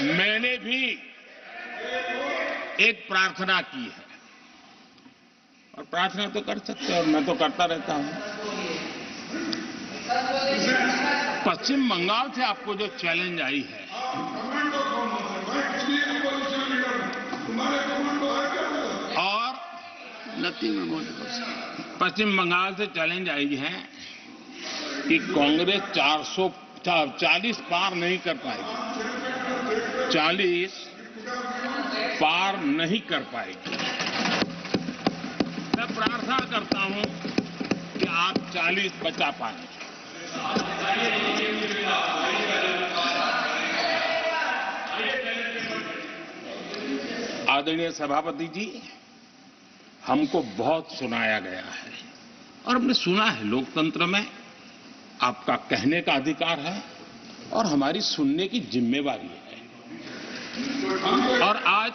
मैंने भी एक प्रार्थना की है और प्रार्थना तो कर सकते हैं और मैं तो करता रहता हूं। पश्चिम बंगाल से आपको जो चैलेंज आई है, और पश्चिम बंगाल से चैलेंज आई है कि कांग्रेस 440 पार नहीं कर पाएगी, 40 पार नहीं कर पाएगी। मैं प्रार्थना करता हूं कि आप 40 बचा पाएं। आदरणीय सभापति जी, हमको बहुत सुनाया गया है और हमने सुना है। लोकतंत्र में आपका कहने का अधिकार है और हमारी सुनने की जिम्मेवारी है। और आज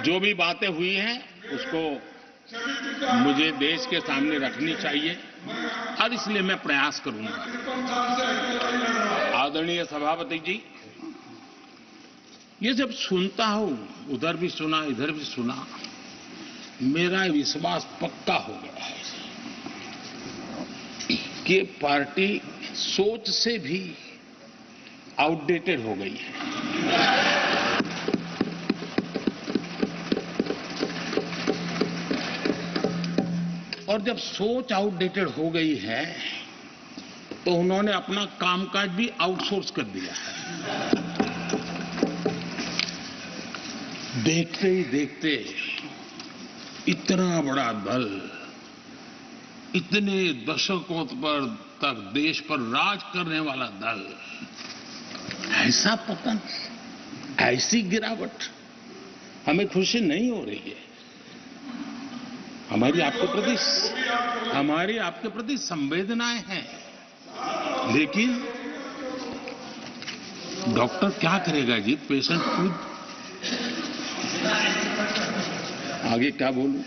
जो भी बातें हुई हैं उसको मुझे देश के सामने रखनी चाहिए और इसलिए मैं प्रयास करूंगा। आदरणीय सभापति जी, ये जब सुनता हूं, उधर भी सुना इधर भी सुना, मेरा विश्वास पक्का हो गया है कि पार्टी सोच से भी आउटडेटेड हो गई है। और जब सोच आउटडेटेड हो गई है तो उन्होंने अपना कामकाज भी आउटसोर्स कर दिया है। देखते ही देखते इतना बड़ा दल, इतने दशकों पर तक देश पर राज करने वाला दल, ऐसा पतन, ऐसी गिरावट, हमें खुशी नहीं हो रही है। हमारी आपके प्रति संवेदनाएं हैं, लेकिन डॉक्टर क्या करेगा जी, पेशेंट खुद। आगे क्या बोलूं?